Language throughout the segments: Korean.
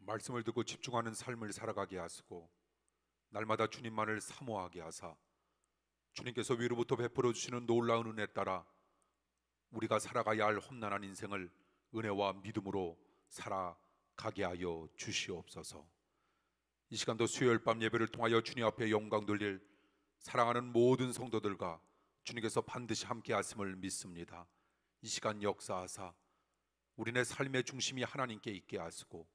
말씀을 듣고 집중하는 삶을 살아가게 하시고 날마다 주님만을 사모하게 하사 주님께서 위로부터 베풀어 주시는 놀라운 은혜에 따라 우리가 살아가야 할 험난한 인생을 은혜와 믿음으로 살아가게 하여 주시옵소서. 이 시간도 수요일 밤 예배를 통하여 주님 앞에 영광 돌릴 사랑하는 모든 성도들과 주님께서 반드시 함께 하심을 믿습니다. 이 시간 역사하사 우리네 삶의 중심이 하나님께 있게 하시고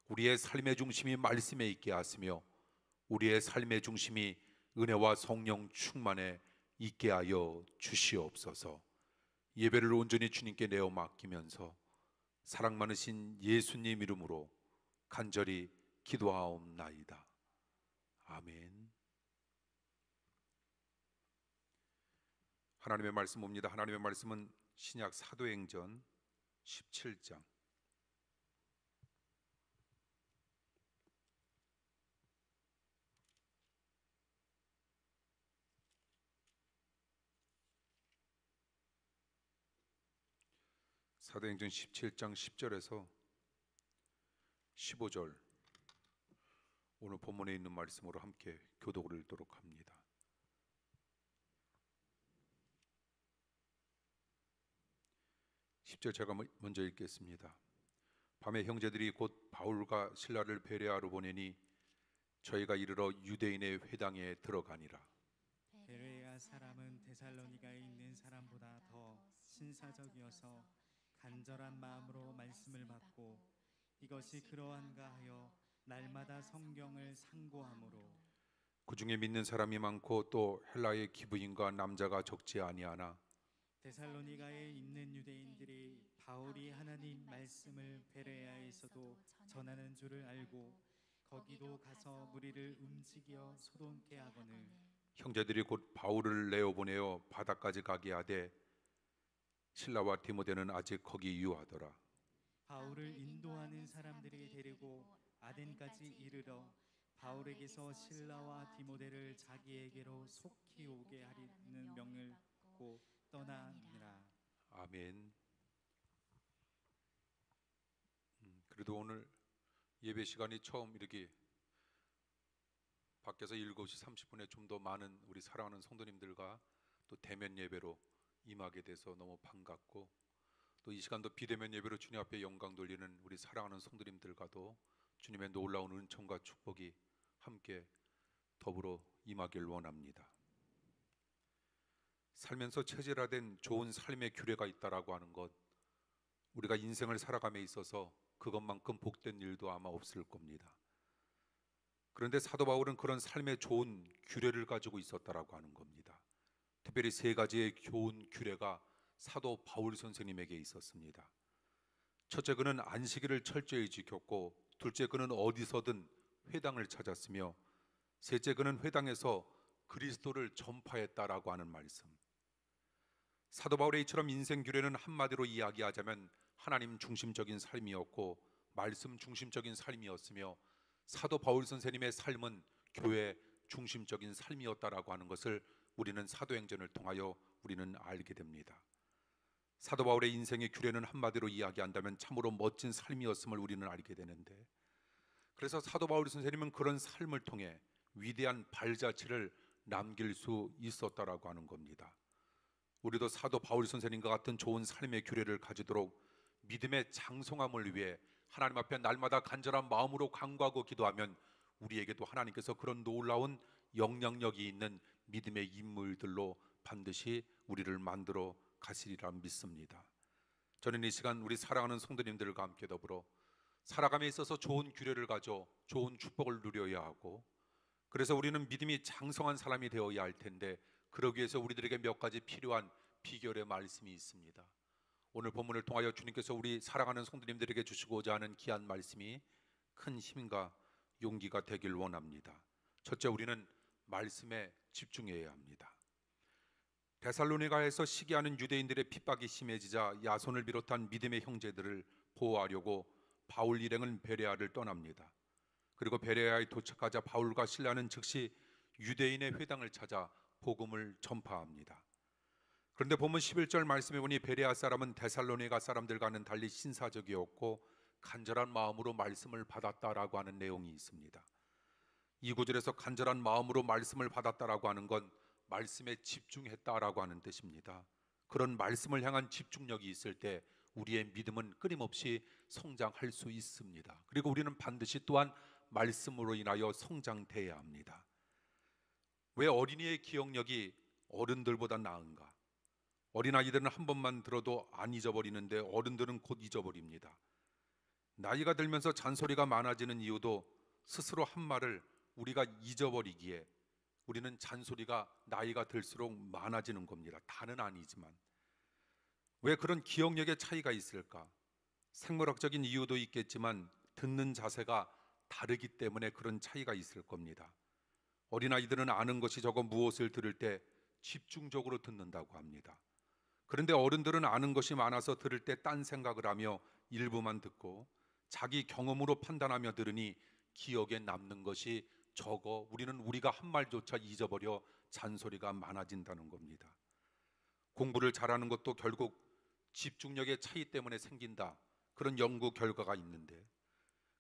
우리의 삶의 중심이 말씀에 있게 하시며 우리의 삶의 중심이 은혜와 성령 충만에 있게 하여 주시옵소서. 예배를 온전히 주님께 내어 맡기면서 사랑 많으신 예수님 이름으로 간절히 기도하옵나이다. 아멘. 하나님의 말씀 봅니다. 하나님의 말씀은 신약 사도행전 17장 사도행전 17장 10절에서 15절 오늘 본문에 있는 말씀으로 함께 교독을 읽도록 합니다. 10절 제가 먼저 읽겠습니다. 밤에 형제들이 곧 바울과 실라를 베레아로 보내니 저희가 이르러 유대인의 회당에 들어가니라. 베레아 사람은 데살로니가에 있는 사람보다 더 신사적이어서 간절한 마음으로 말씀을 받고 이것이 그러한가 하여 날마다 성경을 상고하므로 그 중에 믿는 사람이 많고 또 헬라의 기브인과 남자가 적지 아니하나 데살로니가에 있는 유대인들이 바울이 하나님 말씀을 베레아에서도 전하는 줄을 알고 거기도 가서 무리를 움직여 소동케 하거늘 형제들이 곧 바울을 내어 보내어 바다까지 가게 하되 실라와 디모데는 아직 거기 유하더라. 바울을 인도하는 사람들이 데리고 아덴까지 이르러 바울에게서 실라와 디모데를 자기에게로 속히 오게 하리는 명을 받고 떠나니라. 아멘. 그래도 오늘 예배 시간이 처음 이렇게 밖에서 7시 30분에 좀 더 많은 우리 사랑하는 성도님들과 또 대면 예배로 임하게 돼서 너무 반갑고 또 이 시간도 비대면 예배로 주님 앞에 영광 돌리는 우리 사랑하는 성도님들과도 주님의 놀라운 은총과 축복이 함께 더불어 임하길 원합니다. 살면서 체질화된 좋은 삶의 규례가 있다라고 하는 것, 우리가 인생을 살아감에 있어서 그것만큼 복된 일도 아마 없을 겁니다. 그런데 사도 바울은 그런 삶의 좋은 규례를 가지고 있었다라고 하는 겁니다. 특별히 3가지의 좋은 규례가 사도 바울 선생님에게 있었습니다. 첫째, 그는 안식일을 철저히 지켰고, 둘째, 그는 어디서든 회당을 찾았으며, 셋째, 그는 회당에서 그리스도를 전파했다라고 하는 말씀. 사도 바울의 이처럼 인생 규례는 한마디로 이야기하자면 하나님 중심적인 삶이었고 말씀 중심적인 삶이었으며, 사도 바울 선생님의 삶은 교회 중심적인 삶이었다라고 하는 것을 우리는 사도행전을 통하여 우리는 알게 됩니다. 사도 바울의 인생의 규례는 한마디로 이야기한다면 참으로 멋진 삶이었음을 우리는 알게 되는데, 그래서 사도 바울 선생님은 그런 삶을 통해 위대한 발자취를 남길 수 있었다라고 하는 겁니다. 우리도 사도 바울 선생님과 같은 좋은 삶의 규례를 가지도록 믿음의 장성함을 위해 하나님 앞에 날마다 간절한 마음으로 간구하고 기도하면 우리에게도 하나님께서 그런 놀라운 영향력이 있는 믿음의 인물들로 반드시 우리를 만들어 가시리라 믿습니다. 저는 이 시간 우리 사랑하는 성도님들과 함께 더불어 살아감에 있어서 좋은 규례를 가져 좋은 축복을 누려야 하고, 그래서 우리는 믿음이 장성한 사람이 되어야 할 텐데, 그러기 위해서 우리들에게 몇 가지 필요한 비결의 말씀이 있습니다. 오늘 본문을 통하여 주님께서 우리 사랑하는 성도님들에게 주시고자 하는 귀한 말씀이 큰 힘과 용기가 되길 원합니다. 첫째, 우리는 말씀에 집중해야 합니다. 데살로니가에서 시기하는 유대인들의 핍박이 심해지자 야손을 비롯한 믿음의 형제들을 보호하려고 바울 일행은 베레아를 떠납니다. 그리고 베레아에 도착하자 바울과 실라는 즉시 유대인의 회당을 찾아 복음을 전파합니다. 그런데 본문 11절 말씀에 보니 베레아 사람은 데살로니가 사람들과는 달리 신사적이었고 간절한 마음으로 말씀을 받았다라고 하는 내용이 있습니다. 이 구절에서 간절한 마음으로 말씀을 받았다라고 하는 건 말씀에 집중했다라고 하는 뜻입니다. 그런 말씀을 향한 집중력이 있을 때 우리의 믿음은 끊임없이 성장할 수 있습니다. 그리고 우리는 반드시 또한 말씀으로 인하여 성장돼야 합니다. 왜 어린이의 기억력이 어른들보다 나은가? 어린아이들은 한 번만 들어도 안 잊어버리는데 어른들은 곧 잊어버립니다. 나이가 들면서 잔소리가 많아지는 이유도 스스로 한 말을 우리가 잊어버리기에 우리는 잔소리가 나이가 들수록 많아지는 겁니다. 다는 아니지만. 왜 그런 기억력의 차이가 있을까? 생물학적인 이유도 있겠지만 듣는 자세가 다르기 때문에 그런 차이가 있을 겁니다. 어린아이들은 아는 것이 적어 무엇을 들을 때 집중적으로 듣는다고 합니다. 그런데 어른들은 아는 것이 많아서 들을 때 딴 생각을 하며 일부만 듣고 자기 경험으로 판단하며 들으니 기억에 남는 것이 적어 우리는 우리가 한 말조차 잊어버려 잔소리가 많아진다는 겁니다. 공부를 잘하는 것도 결국 집중력의 차이 때문에 생긴다, 그런 연구 결과가 있는데,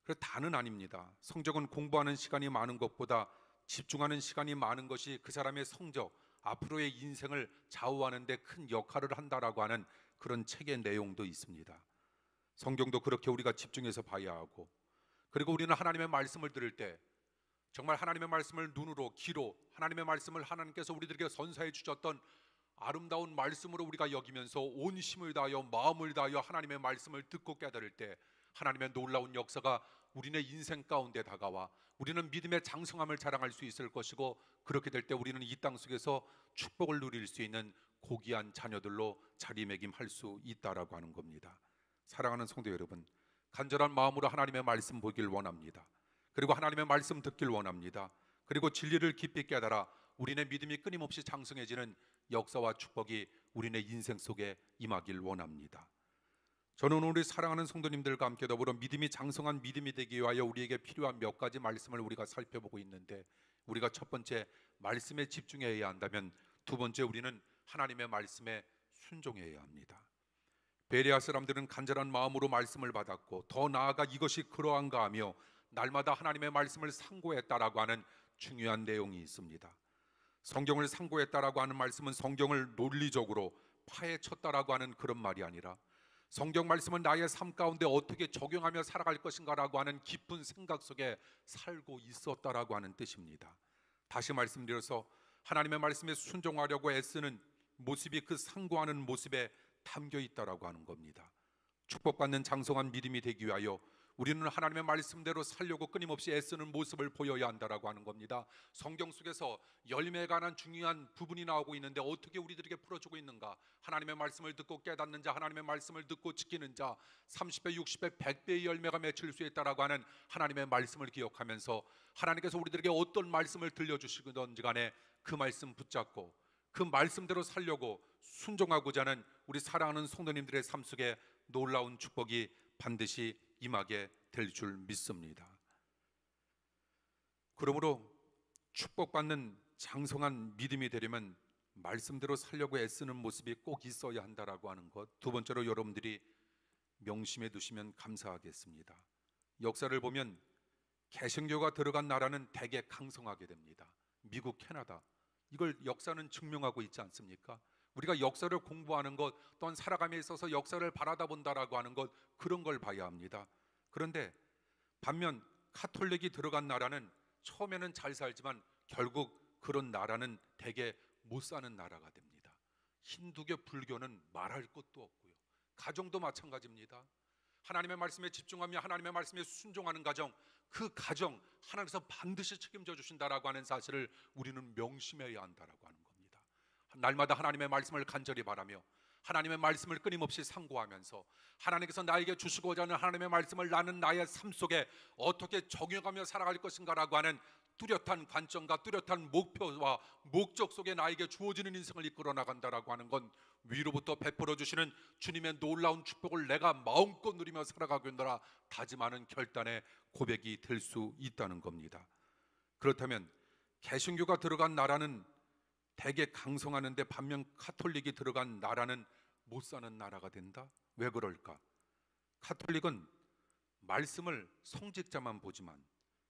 그래서 다는 아닙니다. 성적은 공부하는 시간이 많은 것보다 집중하는 시간이 많은 것이 그 사람의 성적, 앞으로의 인생을 좌우하는 데 큰 역할을 한다라고 하는 그런 책의 내용도 있습니다. 성경도 그렇게 우리가 집중해서 봐야 하고, 그리고 우리는 하나님의 말씀을 들을 때 정말 하나님의 말씀을 눈으로, 귀로, 하나님의 말씀을 하나님께서 우리들에게 선사해 주셨던 아름다운 말씀으로 우리가 여기면서 온 힘을 다하여 마음을 다하여 하나님의 말씀을 듣고 깨달을 때 하나님의 놀라운 역사가 우리의 인생 가운데 다가와 우리는 믿음의 장성함을 자랑할 수 있을 것이고, 그렇게 될 때 우리는 이 땅 속에서 축복을 누릴 수 있는 고귀한 자녀들로 자리매김할 수 있다라고 하는 겁니다. 사랑하는 성도 여러분, 간절한 마음으로 하나님의 말씀 보길 원합니다. 그리고 하나님의 말씀 듣길 원합니다. 그리고 진리를 깊이 깨달아 우리의 믿음이 끊임없이 장성해지는 역사와 축복이 우리의 인생 속에 임하길 원합니다. 저는 오늘 우리 사랑하는 성도님들과 함께 더불어 믿음이 장성한 믿음이 되기 위하여 우리에게 필요한 몇 가지 말씀을 우리가 살펴보고 있는데, 우리가 첫 번째 말씀에 집중해야 한다면 두 번째 우리는 하나님의 말씀에 순종해야 합니다. 베레아 사람들은 간절한 마음으로 말씀을 받았고 더 나아가 이것이 그러한가 하며 날마다 하나님의 말씀을 상고했다라고 하는 중요한 내용이 있습니다. 성경을 상고했다라고 하는 말씀은 성경을 논리적으로 파헤쳤다라고 하는 그런 말이 아니라 성경 말씀은 나의 삶 가운데 어떻게 적용하며 살아갈 것인가라고 하는 깊은 생각 속에 살고 있었다라고 하는 뜻입니다. 다시 말씀드려서 하나님의 말씀에 순종하려고 애쓰는 모습이 그 상고하는 모습에 담겨 있다라고 하는 겁니다. 축복받는 장성한 믿음이 되기 위하여 우리는 하나님의 말씀대로 살려고 끊임없이 애쓰는 모습을 보여야 한다라고 하는 겁니다. 성경 속에서 열매에 관한 중요한 부분이 나오고 있는데 어떻게 우리들에게 풀어주고 있는가? 하나님의 말씀을 듣고 깨닫는 자, 하나님의 말씀을 듣고 지키는 자, 30배, 60배, 100배의 열매가 맺힐 수 있다라고 하는 하나님의 말씀을 기억하면서 하나님께서 우리들에게 어떤 말씀을 들려주시든지 간에 그 말씀 붙잡고 그 말씀대로 살려고 순종하고자 하는 우리 사랑하는 성도님들의 삶 속에 놀라운 축복이 반드시 임하게 될 줄 믿습니다. 그러므로 축복받는 장성한 믿음이 되려면 말씀대로 살려고 애쓰는 모습이 꼭 있어야 한다라고 하는 것, 두 번째로 여러분들이 명심해 두시면 감사하겠습니다. 역사를 보면 개신교가 들어간 나라는 대개 강성하게 됩니다. 미국, 캐나다, 이걸 역사는 증명하고 있지 않습니까? 우리가 역사를 공부하는 것 또한 살아감에 있어서 역사를 바라다 본다라고 하는 것, 그런 걸 봐야 합니다. 그런데 반면 카톨릭이 들어간 나라는 처음에는 잘 살지만 결국 그런 나라는 대개 못 사는 나라가 됩니다. 힌두교, 불교는 말할 것도 없고요. 가정도 마찬가지입니다. 하나님의 말씀에 집중하며 하나님의 말씀에 순종하는 가정, 그 가정 하나님께서 반드시 책임져 주신다라고 하는 사실을 우리는 명심해야 한다라고 하는 겁니다. 날마다 하나님의 말씀을 간절히 바라며 하나님의 말씀을 끊임없이 상고하면서 하나님께서 나에게 주시고자 하는 하나님의 말씀을 나는 나의 삶 속에 어떻게 적용하며 살아갈 것인가라고 하는 뚜렷한 관점과 뚜렷한 목표와 목적 속에 나에게 주어지는 인생을 이끌어 나간다라고 하는 건 위로부터 베풀어 주시는 주님의 놀라운 축복을 내가 마음껏 누리며 살아가겠노라 다짐하는 결단의 고백이 될 수 있다는 겁니다. 그렇다면 개신교가 들어간 나라는 대개 강성하는데 반면 카톨릭이 들어간 나라는 못 사는 나라가 된다? 왜 그럴까? 카톨릭은 말씀을 성직자만 보지만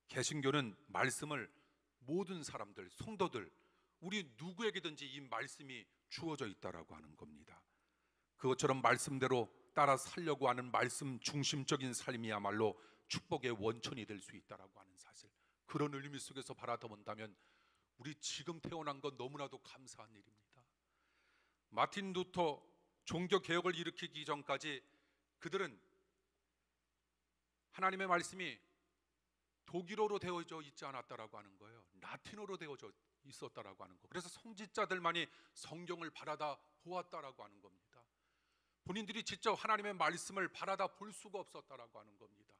개신교는 말씀을 모든 사람들, 성도들, 우리 누구에게든지 이 말씀이 주어져 있다라고 하는 겁니다. 그것처럼 말씀대로 따라 살려고 하는 말씀 중심적인 삶이야말로 축복의 원천이 될 수 있다라고 하는 사실, 그런 의미 속에서 바라본다면 우리 지금 태어난 건 너무나도 감사한 일입니다. 마틴 루터 종교 개혁을 일으키기 전까지 그들은 하나님의 말씀이 독일어로 되어져 있지 않았다라고 하는 거예요. 라틴어로 되어져 있었다라고 하는 거. 그래서 성직자들만이 성경을 바라다 보았다라고 하는 겁니다. 본인들이 직접 하나님의 말씀을 바라다 볼 수가 없었다라고 하는 겁니다.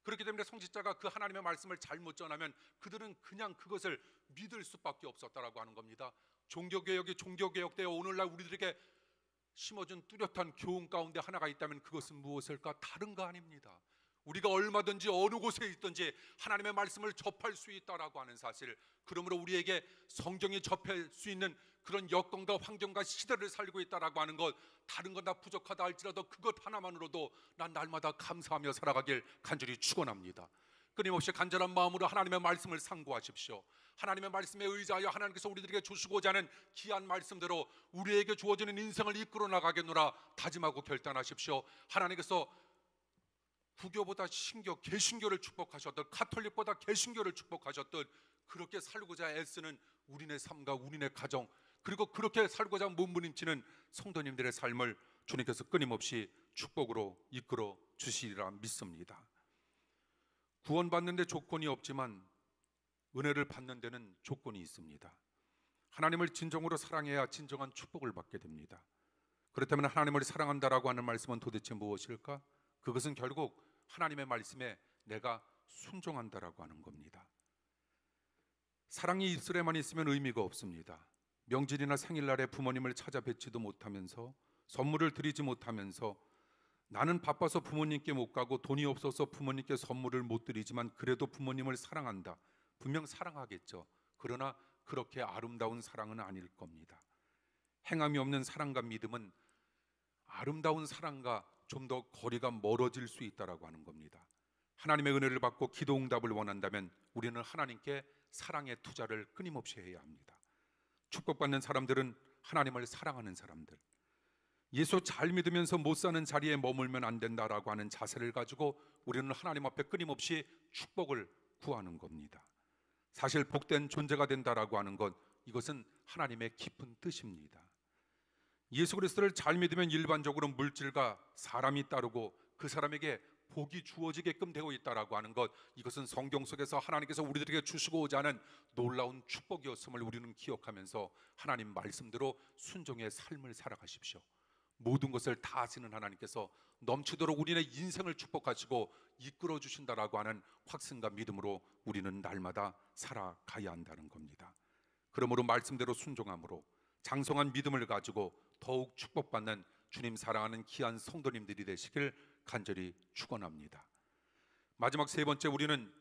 그렇기 때문에 성직자가 그 하나님의 말씀을 잘못 전하면 그들은 그냥 그것을 믿을 수밖에 없었다라고 하는 겁니다. 종교개혁이 종교개혁되어 오늘날 우리들에게 심어준 뚜렷한 교훈 가운데 하나가 있다면 그것은 무엇일까? 다른 거 아닙니다. 우리가 얼마든지 어느 곳에 있든지 하나님의 말씀을 접할 수 있다라고 하는 사실, 그러므로 우리에게 성경이 접할 수 있는 그런 여건과 환경과 시대를 살고 있다라고 하는 것, 다른 건 다 부족하다 할지라도 그것 하나만으로도 난 날마다 감사하며 살아가길 간절히 축원합니다. 끊임없이 간절한 마음으로 하나님의 말씀을 상고하십시오. 하나님의 말씀에 의지하여 하나님께서 우리들에게 주시고자 하는 귀한 말씀대로 우리에게 주어지는 인생을 이끌어 나가겠노라 다짐하고 결단하십시오. 하나님께서 부교보다 신교, 개신교를 축복하셨던, 카톨릭보다 개신교를 축복하셨던, 그렇게 살고자 애쓰는 우리네 삶과 우리네 가정, 그리고 그렇게 살고자 몸부림치는 성도님들의 삶을 주님께서 끊임없이 축복으로 이끌어 주시리라 믿습니다. 구원받는 데 조건이 없지만 은혜를 받는 데는 조건이 있습니다. 하나님을 진정으로 사랑해야 진정한 축복을 받게 됩니다. 그렇다면 하나님을 사랑한다라고 하는 말씀은 도대체 무엇일까? 그것은 결국 하나님의 말씀에 내가 순종한다라고 하는 겁니다. 사랑이 입술에만 있으면 의미가 없습니다. 명절이나 생일날에 부모님을 찾아뵙지도 못하면서 선물을 드리지 못하면서 나는 바빠서 부모님께 못 가고 돈이 없어서 부모님께 선물을 못 드리지만 그래도 부모님을 사랑한다. 분명 사랑하겠죠. 그러나 그렇게 아름다운 사랑은 아닐 겁니다. 행함이 없는 사랑과 믿음은 아름다운 사랑과 좀 더 거리가 멀어질 수 있다라고 하는 겁니다. 하나님의 은혜를 받고 기도 응답을 원한다면 우리는 하나님께 사랑의 투자를 끊임없이 해야 합니다. 축복받는 사람들은 하나님을 사랑하는 사람들, 예수 잘 믿으면서 못 사는 자리에 머물면 안 된다라고 하는 자세를 가지고 우리는 하나님 앞에 끊임없이 축복을 구하는 겁니다. 사실 복된 존재가 된다라고 하는 것, 이것은 하나님의 깊은 뜻입니다. 예수 그리스도를 잘 믿으면 일반적으로 물질과 사람이 따르고 그 사람에게 복이 주어지게끔 되어 있다라고 하는 것, 이것은 성경 속에서 하나님께서 우리들에게 주시고자 하는 놀라운 축복이었음을 우리는 기억하면서 하나님 말씀대로 순종의 삶을 살아가십시오. 모든 것을 다 아시는 하나님께서 넘치도록 우리의 인생을 축복하시고 이끌어 주신다라고 하는 확신과 믿음으로 우리는 날마다 살아가야 한다는 겁니다. 그러므로 말씀대로 순종함으로 장성한 믿음을 가지고 더욱 축복받는 주님 사랑하는 귀한 성도님들이 되시길 간절히 축원합니다. 마지막 세 번째, 우리는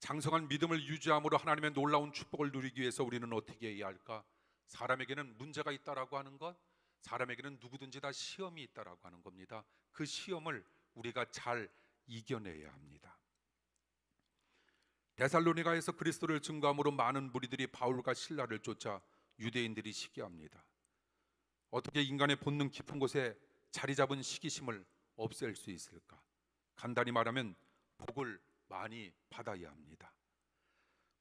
장성한 믿음을 유지함으로 하나님의 놀라운 축복을 누리기 위해서 우리는 어떻게 해야 할까? 사람에게는 문제가 있다라고 하는 것, 사람에게는 누구든지 다 시험이 있다라고 하는 겁니다. 그 시험을 우리가 잘 이겨내야 합니다. 데살로니가에서 그리스도를 증거함으로 많은 무리들이 바울과 실라를 쫓아 유대인들이 시기합니다. 어떻게 인간의 본능 깊은 곳에 자리 잡은 시기심을 없앨 수 있을까? 간단히 말하면 복을 많이 받아야 합니다.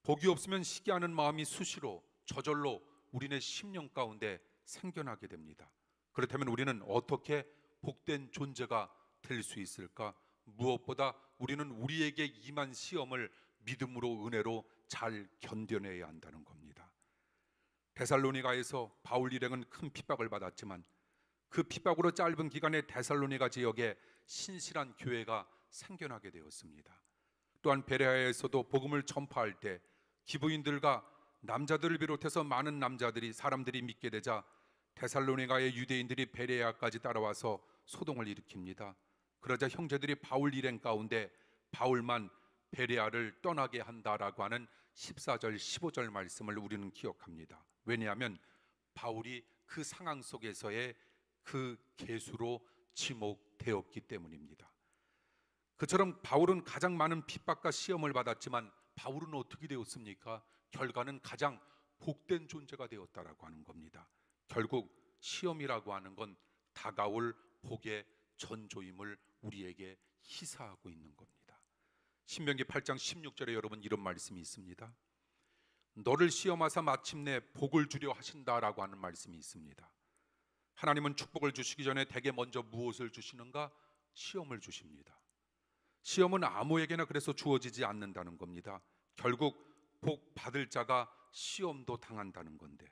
복이 없으면 시기하는 마음이 수시로 저절로 우리네 심령 가운데 생겨나게 됩니다. 그렇다면 우리는 어떻게 복된 존재가 될 수 있을까? 무엇보다 우리는 우리에게 임한 시험을 믿음으로 은혜로 잘 견뎌내야 한다는 겁니다. 데살로니가에서 바울 일행은 큰 핍박을 받았지만 그 핍박으로 짧은 기간에 데살로니가 지역에 신실한 교회가 생겨나게 되었습니다. 또한 베레아에서도 복음을 전파할 때 기부인들과 남자들을 비롯해서 많은 사람들이 믿게 되자 데살로니가의 유대인들이 베레아까지 따라와서 소동을 일으킵니다. 그러자 형제들이 바울 일행 가운데 바울만 베레아를 떠나게 한다라고 하는 14절 15절 말씀을 우리는 기억합니다. 왜냐하면 바울이 그 상황 속에서의 그 계수로 지목되었기 때문입니다. 그처럼 바울은 가장 많은 핍박과 시험을 받았지만 바울은 어떻게 되었습니까? 결과는 가장 복된 존재가 되었다라고 하는 겁니다. 결국 시험이라고 하는 건 다가올 복의 전조임을 우리에게 희사하고 있는 겁니다. 신명기 8장 16절에 여러분 이런 말씀이 있습니다. 너를 시험하사 마침내 복을 주려 하신다라고 하는 말씀이 있습니다. 하나님은 축복을 주시기 전에 대개 먼저 무엇을 주시는가? 시험을 주십니다. 시험은 아무에게나 그래서 주어지지 않는다는 겁니다. 결국 복 받을 자가 시험도 당한다는 건데,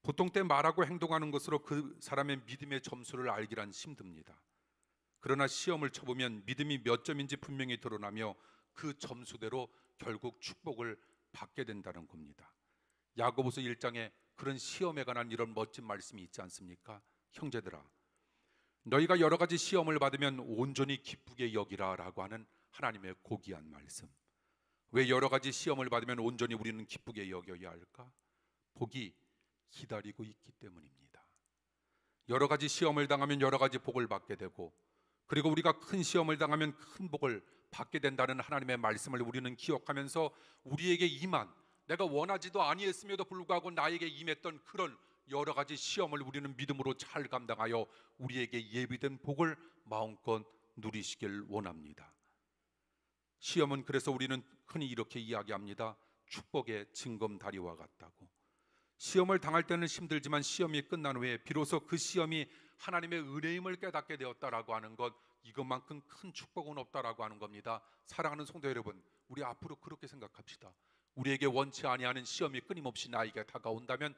보통 때 말하고 행동하는 것으로 그 사람의 믿음의 점수를 알기란 힘듭니다. 그러나 시험을 쳐보면 믿음이 몇 점인지 분명히 드러나며 그 점수대로 결국 축복을 받게 된다는 겁니다. 야고보서 1장에 그런 시험에 관한 이런 멋진 말씀이 있지 않습니까? 형제들아, 너희가 여러 가지 시험을 받으면 온전히 기쁘게 여기라 라고 하는 하나님의 고귀한 말씀. 왜 여러 가지 시험을 받으면 온전히 우리는 기쁘게 여겨야 할까? 복이 기다리고 있기 때문입니다. 여러 가지 시험을 당하면 여러 가지 복을 받게 되고, 그리고 우리가 큰 시험을 당하면 큰 복을 받게 된다는 하나님의 말씀을 우리는 기억하면서 우리에게 임한, 내가 원하지도 아니했음에도 불구하고 나에게 임했던 그런 여러 가지 시험을 우리는 믿음으로 잘 감당하여 우리에게 예비된 복을 마음껏 누리시길 원합니다. 시험은 그래서 우리는 흔히 이렇게 이야기합니다. 축복의 징검다리와 같다고. 시험을 당할 때는 힘들지만 시험이 끝난 후에 비로소 그 시험이 하나님의 은혜임을 깨닫게 되었다라고 하는 것, 이것만큼 큰 축복은 없다라고 하는 겁니다. 사랑하는 성도 여러분, 우리 앞으로 그렇게 생각합시다. 우리에게 원치 아니하는 시험이 끊임없이 나에게 다가온다면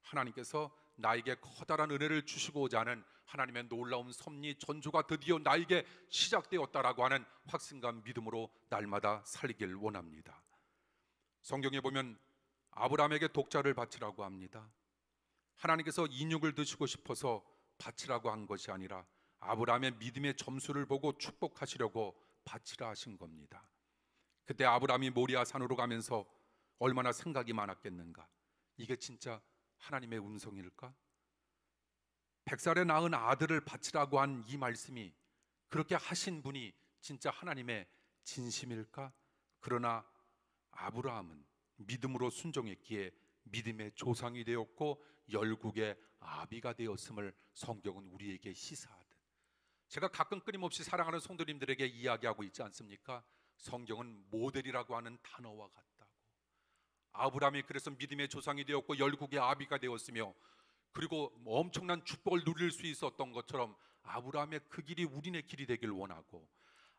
하나님께서 나에게 커다란 은혜를 주시고자 하는 하나님의 놀라운 섭리 전조가 드디어 나에게 시작되었다라고 하는 확신감 믿음으로 날마다 살기를 원합니다. 성경에 보면 아브라함에게 독자를 바치라고 합니다. 하나님께서 인육을 드시고 싶어서 바치라고 한 것이 아니라 아브라함의 믿음의 점수를 보고 축복하시려고 바치라 하신 겁니다. 그때 아브라함이 모리아 산으로 가면서 얼마나 생각이 많았겠는가. 이게 진짜 하나님의 음성일까? 100살에 낳은 아들을 바치라고 한 이 말씀이, 그렇게 하신 분이 진짜 하나님의 진심일까? 그러나 아브라함은 믿음으로 순종했기에 믿음의 조상이 되었고 열국의 아비가 되었음을 성경은 우리에게 시사하듯, 제가 가끔 끊임없이 사랑하는 성도님들에게 이야기하고 있지 않습니까? 성경은 모델이라고 하는 단어와 같다고. 아브라함이 그래서 믿음의 조상이 되었고 열국의 아비가 되었으며, 그리고 엄청난 축복을 누릴 수 있었던 것처럼 아브라함의 그 길이 우리네 길이 되길 원하고,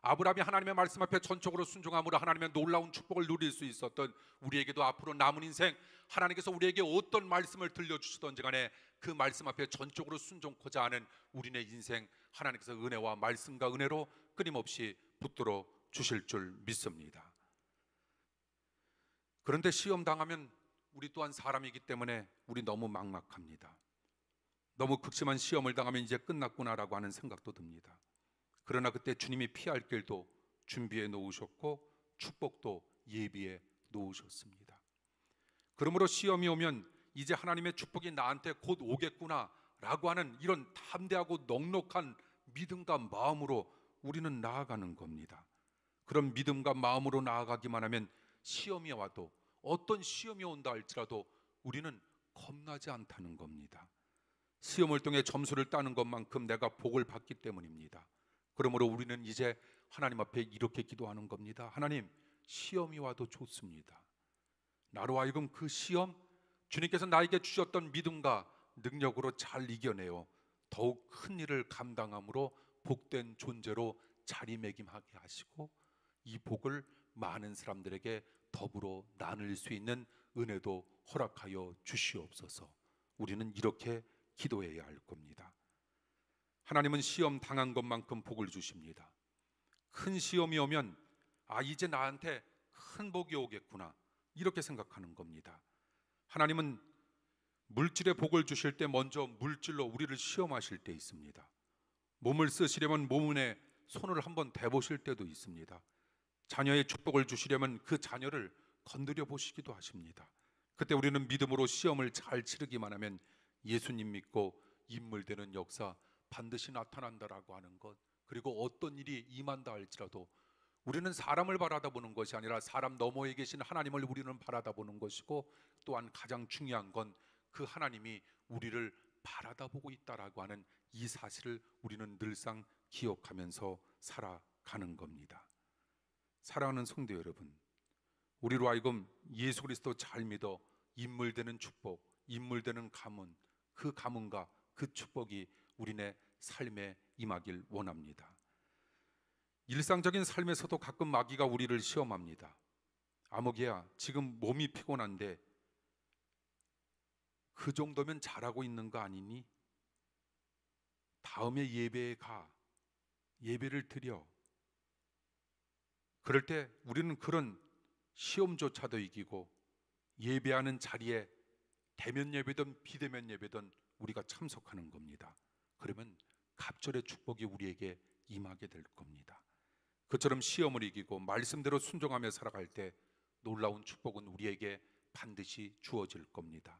아브라함이 하나님의 말씀 앞에 전적으로 순종함으로 하나님의 놀라운 축복을 누릴 수 있었던 우리에게도 앞으로 남은 인생 하나님께서 우리에게 어떤 말씀을 들려주시던지 간에 그 말씀 앞에 전적으로 순종코자 하는 우리네 인생 하나님께서 은혜와 말씀과 은혜로 끊임없이 붙들어 주실 줄 믿습니다. 그런데 시험 당하면 우리 또한 사람이기 때문에 우리 너무 막막합니다. 너무 극심한 시험을 당하면 이제 끝났구나라고 하는 생각도 듭니다. 그러나 그때 주님이 피할 길도 준비해 놓으셨고 축복도 예비해 놓으셨습니다. 그러므로 시험이 오면 이제 하나님의 축복이 나한테 곧 오겠구나라고 하는 이런 담대하고 넉넉한 믿음과 마음으로 우리는 나아가는 겁니다. 그런 믿음과 마음으로 나아가기만 하면 시험이 와도, 어떤 시험이 온다 할지라도 우리는 겁나지 않다는 겁니다. 시험을 통해 점수를 따는 것만큼 내가 복을 받기 때문입니다. 그러므로 우리는 이제 하나님 앞에 이렇게 기도하는 겁니다. 하나님, 시험이 와도 좋습니다. 나로 하여금 그 시험, 주님께서 나에게 주셨던 믿음과 능력으로 잘 이겨내어 더욱 큰 일을 감당함으로 복된 존재로 자리매김하게 하시고 이 복을 많은 사람들에게 더불어 나눌 수 있는 은혜도 허락하여 주시옵소서. 우리는 이렇게 기도해야 할 겁니다. 하나님은 시험 당한 것만큼 복을 주십니다. 큰 시험이 오면 이제 나한테 큰 복이 오겠구나, 이렇게 생각하는 겁니다. 하나님은 물질의 복을 주실 때 먼저 물질로 우리를 시험하실 때 있습니다. 몸을 쓰시려면 몸에 손을 한번 대보실 때도 있습니다. 자녀의 축복을 주시려면 그 자녀를 건드려 보시기도 하십니다. 그때 우리는 믿음으로 시험을 잘 치르기만 하면 예수님 믿고 인물되는 역사 반드시 나타난다라고 하는 것, 그리고 어떤 일이 임한다 할지라도 우리는 사람을 바라다보는 것이 아니라 사람 너머에 계신 하나님을 우리는 바라다보는 것이고, 또한 가장 중요한 건 그 하나님이 우리를 바라다보고 있다라고 하는 이 사실을 우리는 늘상 기억하면서 살아가는 겁니다. 사랑하는 성도 여러분, 우리로 하여금 예수 그리스도 잘 믿어 인물되는 축복, 인물되는 가문, 그 가문과 그 축복이 우리네 삶에 임하길 원합니다. 일상적인 삶에서도 가끔 마귀가 우리를 시험합니다. 아무개야, 지금 몸이 피곤한데 그 정도면 잘하고 있는 거 아니니? 다음에 예배에 가, 예배를 드려. 그럴 때 우리는 그런 시험조차도 이기고 예배하는 자리에 대면 예배든 비대면 예배든 우리가 참석하는 겁니다. 그러면 갑절의 축복이 우리에게 임하게 될 겁니다. 그처럼 시험을 이기고 말씀대로 순종하며 살아갈 때 놀라운 축복은 우리에게 반드시 주어질 겁니다.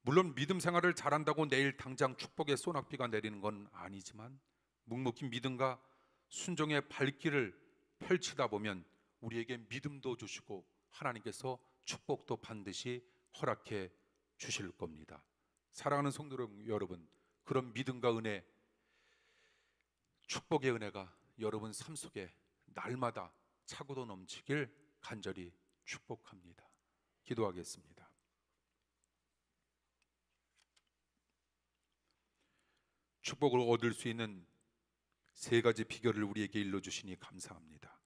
물론 믿음 생활을 잘한다고 내일 당장 축복의 소낙비가 내리는 건 아니지만, 묵묵히 믿음과 순종의 발길을 펼치다 보면 우리에게 믿음도 주시고 하나님께서 축복도 반드시 허락해 주실 겁니다. 사랑하는 성도 여러분, 그런 믿음과 은혜, 축복의 은혜가 여러분 삶 속에 날마다 차고도 넘치길 간절히 축복합니다. 기도하겠습니다. 축복을 얻을 수 있는 세 가지 비결을 우리에게 일러주시니 감사합니다.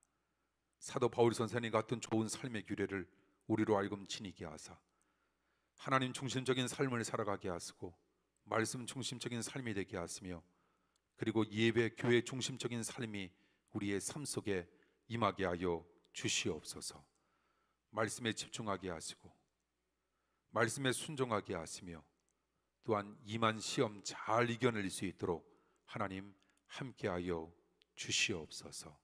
사도 바울 선생님 같은 좋은 삶의 규례를 우리로 하여금 지니게 하사 하나님 중심적인 삶을 살아가게 하시고 말씀 중심적인 삶이 되게 하시며, 그리고 예배 교회 중심적인 삶이 우리의 삶 속에 임하게 하여 주시옵소서. 말씀에 집중하게 하시고 말씀에 순종하게 하시며, 또한 임한 시험 잘 이겨낼 수 있도록 하나님 함께하여 주시옵소서.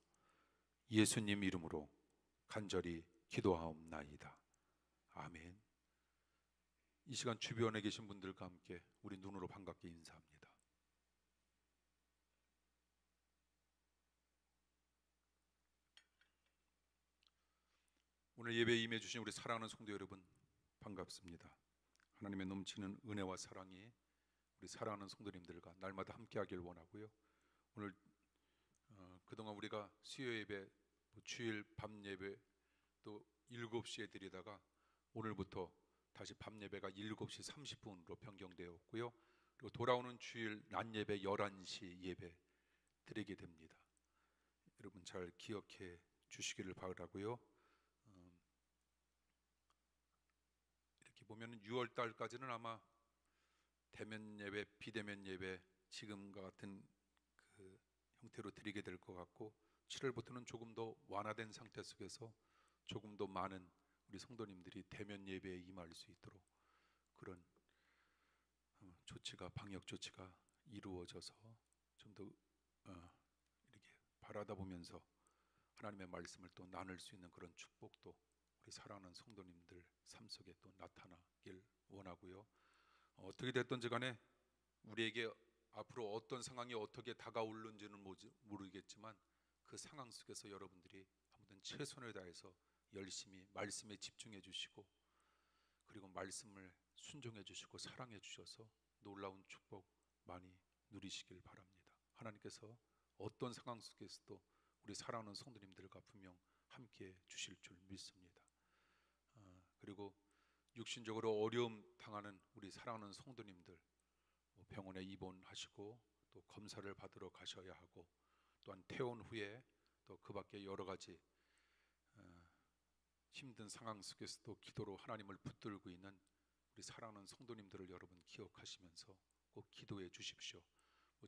예수님 이름으로 간절히 기도하옵나이다. 아멘. 이 시간 주변에 계신 분들과 함께 우리 눈으로 반갑게 인사합니다. 오늘 예배에 임해 주신 우리 사랑하는 성도 여러분, 반갑습니다. 하나님의 넘치는 은혜와 사랑이 우리 사랑하는 성도님들과 날마다 함께하길 원하고요. 오늘 그동안 우리가 수요 예배, 주일 밤 예배 또 7시에 드리다가 오늘부터 다시 밤 예배가 7시 30분으로 변경되었고요. 그리고 돌아오는 주일 낮 예배 11시 예배 드리게 됩니다. 여러분 잘 기억해 주시기를 바라고요. 이렇게 보면 6월 달까지는 아마 대면 예배, 비대면 예배 지금과 같은 그 형태로 드리게 될 것 같고, 7월부터는 조금 더 완화된 상태 속에서 조금 더 많은 우리 성도님들이 대면 예배에 임할 수 있도록 그런 조치가, 방역 조치가 이루어져서 좀 더 이렇게 바라다 보면서 하나님의 말씀을 또 나눌 수 있는 그런 축복도 우리 사랑하는 성도님들 삶 속에 또 나타나길 원하고요. 어떻게 됐든지 간에 우리에게 앞으로 어떤 상황이 어떻게 다가올는지는 모르겠지만 그 상황 속에서 여러분들이 아무튼 최선을 다해서 열심히 말씀에 집중해 주시고, 그리고 말씀을 순종해 주시고 사랑해 주셔서 놀라운 축복 많이 누리시길 바랍니다. 하나님께서 어떤 상황 속에서도 우리 사랑하는 성도님들과 분명 함께 주실 줄 믿습니다. 그리고 육신적으로 어려움 당하는 우리 사랑하는 성도님들, 병원에 입원하시고 또 검사를 받으러 가셔야 하고, 또한 퇴원 후에 또 그 밖에 여러 가지 힘든 상황 속에서도 기도로 하나님을 붙들고 있는 우리 사랑하는 성도님들을 여러분 기억하시면서 꼭 기도해 주십시오.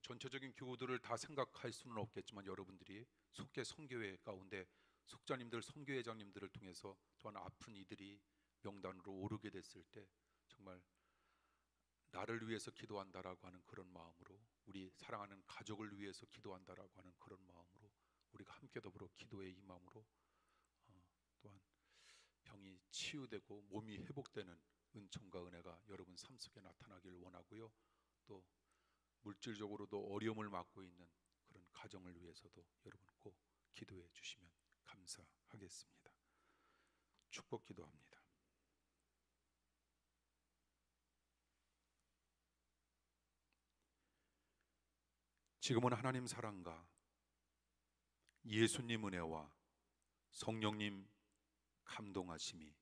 전체적인 교우들을 다 생각할 수는 없겠지만 여러분들이 속계 선교회 가운데 속자님들, 선교회장님들을 통해서 또한 아픈 이들이 명단으로 오르게 됐을 때 정말 나를 위해서 기도한다라고 하는 그런 마음으로, 우리 사랑하는 가족을 위해서 기도한다라고 하는 그런 마음으로 우리가 함께 더불어 기도의 이 마음으로 또한 병이 치유되고 몸이 회복되는 은총과 은혜가 여러분 삶 속에 나타나기를 원하고요. 또 물질적으로도 어려움을 맞고 있는 그런 가정을 위해서도 여러분 꼭 기도해 주시면 감사하겠습니다. 축복 기도합니다. 지금은 하나님 사랑과 예수님 은혜와 성령님 감동하심이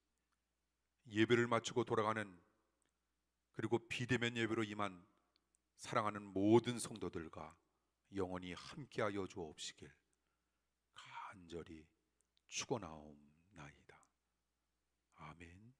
예배를 마치고 돌아가는, 그리고 비대면 예배로 임한 사랑하는 모든 성도들과 영원히 함께하여 주옵시길 간절히 축원하옵나이다. 아멘.